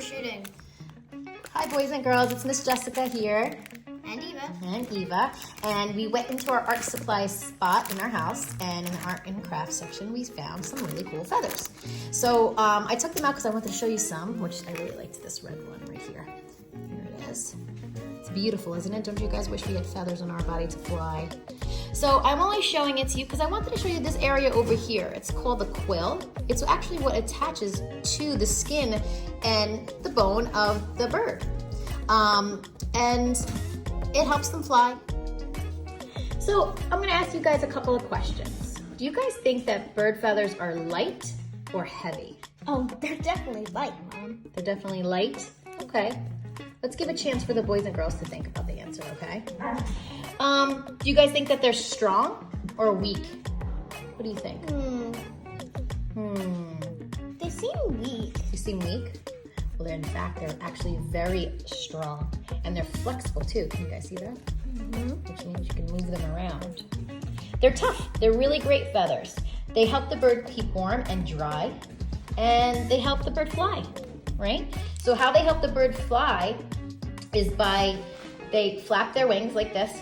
shooting. Hi boys and girls, it's Miss Jessica here. And Eva. And we went into our art supply spot in our house, and in the art and craft section we found some really cool feathers. So I took them out because I wanted to show you some, which I really liked this red one right here. Here it is. It's beautiful, isn't it? Don't you guys wish we had feathers on our body to fly? So I'm only showing it to you because I wanted to show you this area over here. It's called the quill. It's actually what attaches to the skin and the bone of the bird. And it helps them fly. So I'm gonna ask you guys a couple of questions. Do you guys think that bird feathers are light or heavy? Oh, they're definitely light, Mom. They're definitely light? Okay. Let's give a chance for the boys and girls to think about the answer, okay? Do you guys think that they're strong or weak? What do you think? They seem weak. You seem weak? Well, in fact, they're actually very strong, and they're flexible too. Can you guys see that? Which means you can move them around. They're tough. They're really great feathers. They help the bird keep warm and dry, and they help the bird fly, right? So how they help the bird fly is by they flap their wings like this.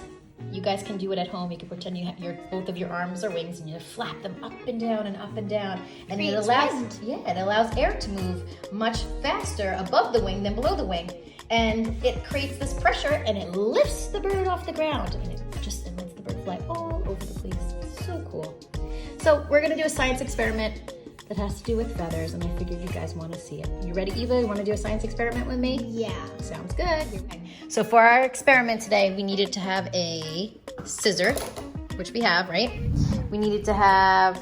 You guys can do it at home. You can pretend you have both of your arms are wings, and you flap them up and down and up and down. And it allows air to move much faster above the wing than below the wing. And it creates this pressure, and it lifts the bird off the ground, and it lets the bird fly all over the place. So cool. So we're gonna do a science experiment that has to do with feathers, and I figured you guys want to see it. You ready, Eva? You want to do a science experiment with me? Yeah. Sounds good. Okay. So for our experiment today, we needed to have a scissor, which we have, right? We needed to have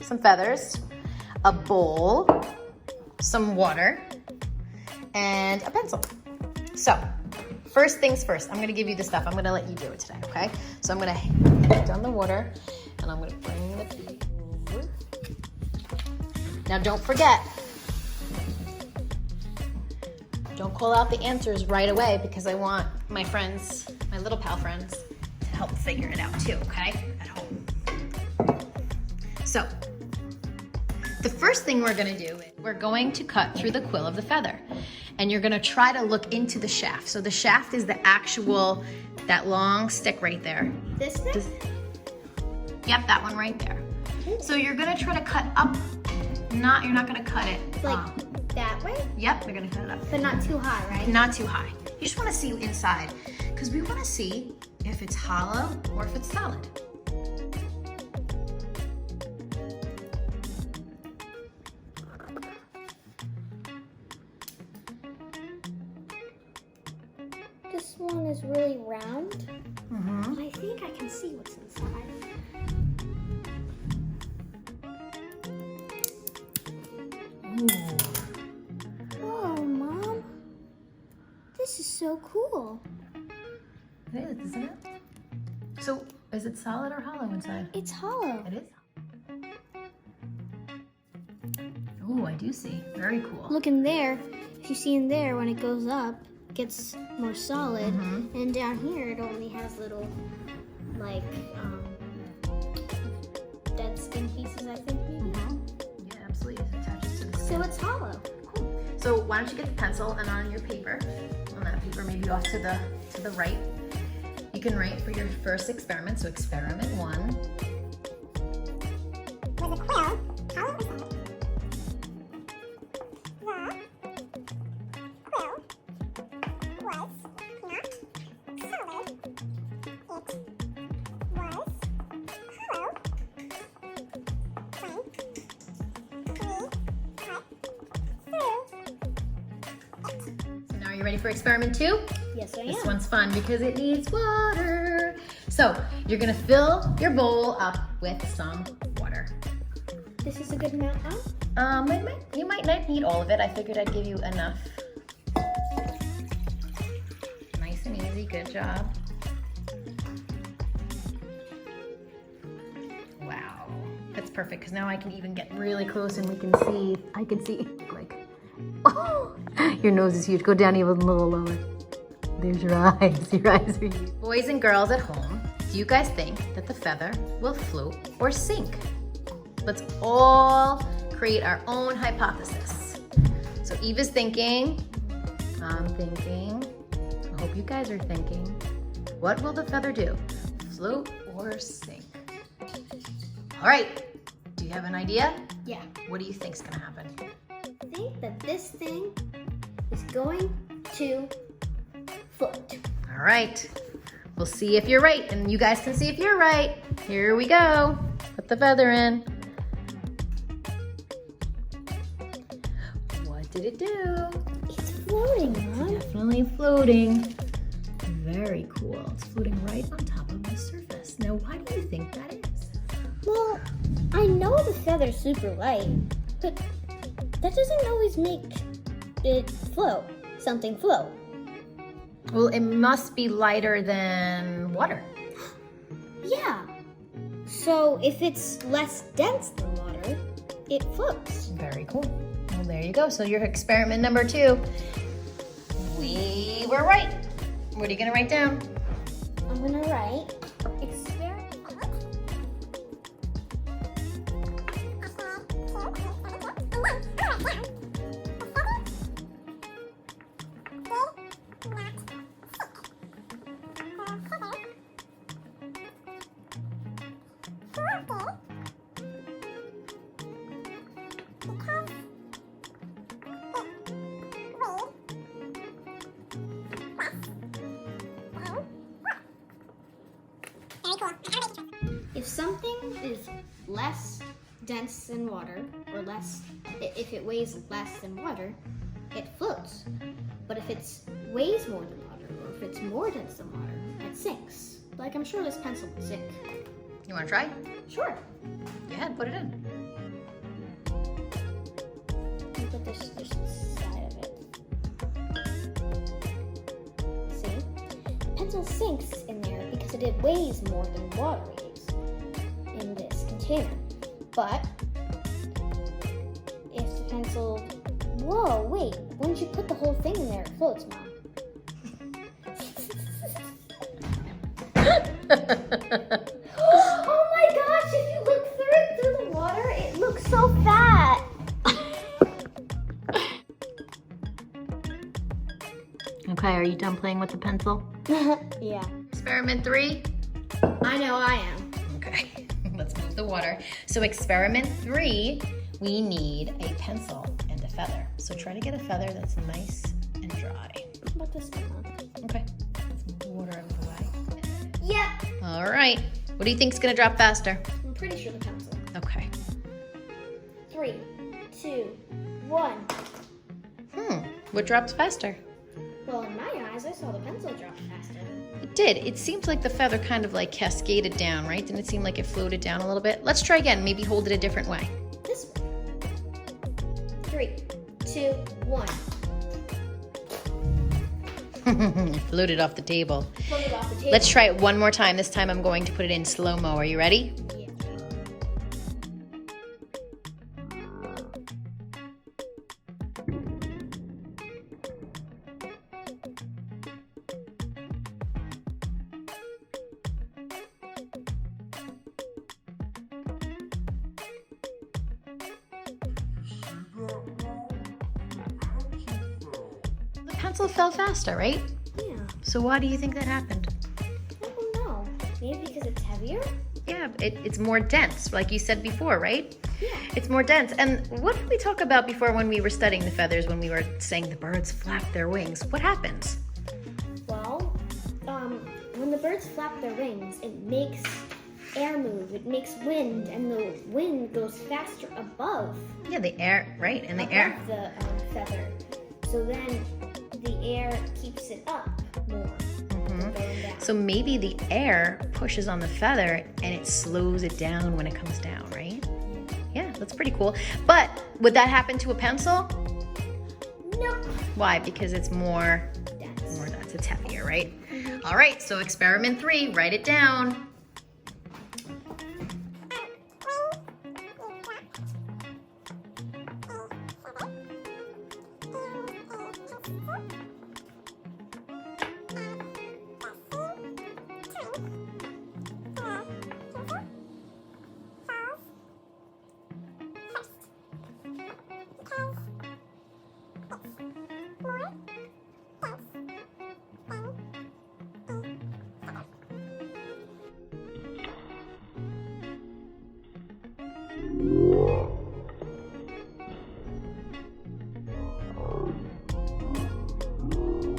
some feathers, a bowl, some water, and a pencil. So first things first, I'm gonna give you the stuff. I'm gonna let you do it today, okay? So I'm gonna put down the water, and I'm gonna bring the paper. Now don't forget, don't call out the answers right away because I want my friends, my little pal friends, to help figure it out too, okay, at home. So, the first thing we're gonna do is we're going to cut through the quill of the feather, and you're gonna try to look into the shaft. So the shaft is the actual, that long stick right there. This thing? Yep, that one right there. So you're gonna try to cut up. You're not gonna cut it. Like that way? Yep, we're gonna cut it up. But not too high, right? Not too high. You just wanna see inside, because we wanna see if it's hollow or if it's solid. This one is really round. But I think I can see what's inside. Ooh. Whoa, Mom. This is so cool. It is, isn't it? So, is it solid or hollow inside? It's hollow. It is. Ooh, I do see. Very cool. Look in there. If you see in there, when it goes up, it gets more solid. And down here, it only has little, like, dead skin pieces, I think, maybe. Yeah, absolutely. It attaches to the skin. So it's hollow. Cool. So why don't you get the pencil, and on your paper, on that paper, maybe off to the right, you can write for your first experiment. So experiment 1. Was a quill hollow or solid? The quill was not solid. It was hollow when we cut through it. So now are you ready for experiment 2? Yes, I am. This one's fun because it needs water. So you're gonna fill your bowl up with some water. This is a good amount, huh? You might not need all of it. I figured I'd give you enough. Nice and easy, good job. Wow, that's perfect because now I can even get really close and I can see like, oh, your nose is huge. Go down even a little lower. There's your eyes. Your eyes are huge. Boys and girls at home, do you guys think that the feather will float or sink? Let's all create our own hypothesis. So So Eve is thinking. I'm thinking. I hope you guys are thinking. What will the feather do? Float or sink? All right. Do you have an idea? Yeah. What do you think's gonna happen? I think that this thing is going to float. All right. We'll see if you're right, and you guys can see if you're right. Here we go. Put the feather in. What did it do? It's floating, Mom. Definitely floating. Very cool. It's floating right on top of the surface. Now, why do you think that is? Well, I know the feather's super light, but that doesn't always make it float. Something float. Well, it must be lighter than water. Yeah. So if it's less dense than water, it floats. Very cool. Well, there you go. So your experiment number 2. We were right. What are you gonna write down? I'm gonna write experiment. If something is less dense than water, or if it weighs less than water, it floats. But if it weighs more than water, or if it's more dense than water, it sinks. Like I'm sure this pencil would sink. You wanna try? Sure. Go ahead, put it in. Let me put this side of it. See? The pencil sinks in there because it weighs more than water weighs in this container. But if the pencil... Whoa, wait. Once you put the whole thing in there, it floats, Mom. Oh my gosh, if you look through the water, it looks so fat. Okay, are you done playing with the pencil? Yeah. Experiment 3. I know I am. Okay, let's move the water. So experiment 3, we need a pencil and a feather. So try to get a feather that's nice and dry. How about this one, Mom? Okay, let's move the water out of the way. Yep. All right, what do you think's gonna drop faster? I'm pretty sure the pencil. Okay. 3, 2, 1. What dropped faster? Well, in my eyes, I saw the pencil drop faster. It did. It seemed like the feather kind of like cascaded down, right? Didn't it seem like it floated down a little bit? Let's try again. Maybe hold it a different way. This way. 3, 2, 1. It floated off the table. Floated off the table. Let's try it one more time. This time I'm going to put it in slow-mo. Are you ready? Yeah. The pencil fell faster, right? Yeah. So why do you think that happened? I don't know. Maybe because it's heavier? Yeah, it's more dense, like you said before, right? Yeah. It's more dense. And what did we talk about before when we were studying the feathers, when we were saying the birds flap their wings? What happens? Well, when the birds flap their wings, it makes air move. It makes wind, and the wind goes faster above. Yeah, the air, right? And the above air. the feather. So then the air keeps it up more than going down. So maybe the air pushes on the feather and it slows it down when it comes down, right? Yeah, that's pretty cool. But would that happen to a pencil? Nope. Why? Because it's more Dense. dense. It's heavier, right? All right, so experiment 3, write it down.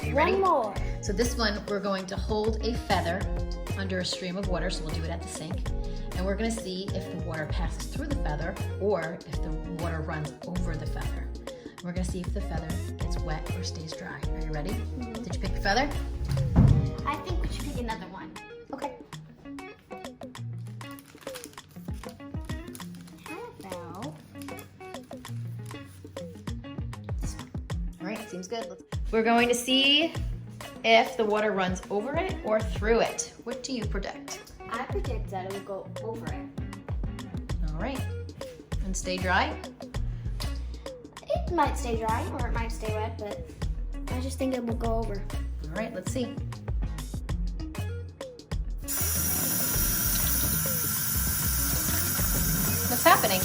you ready? One more. So this one, we're going to hold a feather under a stream of water, so we'll do it at the sink. And we're gonna see if the water passes through the feather or if the water runs over the feather. We're gonna see if the feather gets wet or stays dry. Are you ready? Did you pick your feather? I think we should pick another one. Okay. How about All right, seems good. We're going to see if the water runs over it or through it. What do you predict? I predict that it will go over it. All right, and stay dry. It might stay dry or it might stay wet, but I just think it will go over. All right, let's see. What's happening?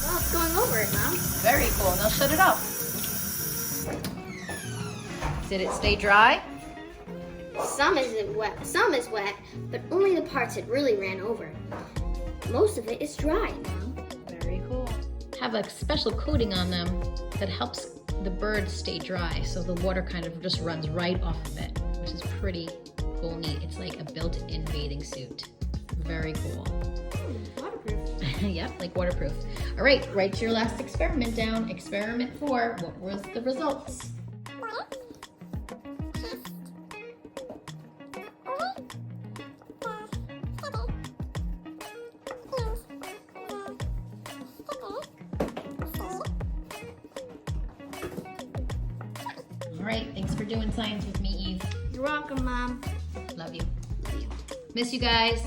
Well, it's going over it, Mom. Very cool. Now shut it off. Did it stay dry? Some is wet, but only the parts it really ran over. Most of it is dry, Mom. Very cool. Have a special coating on them that helps the bird stay dry, so the water kind of just runs right off of it, which is pretty cool, neat. It's like a built-in bathing suit. Very cool. Waterproof. Yep, like waterproof. All right, write your last experiment down. Experiment 4. What was the results? All right, thanks for doing science with me, Eve. You're welcome, Mom. Love you. Miss you guys.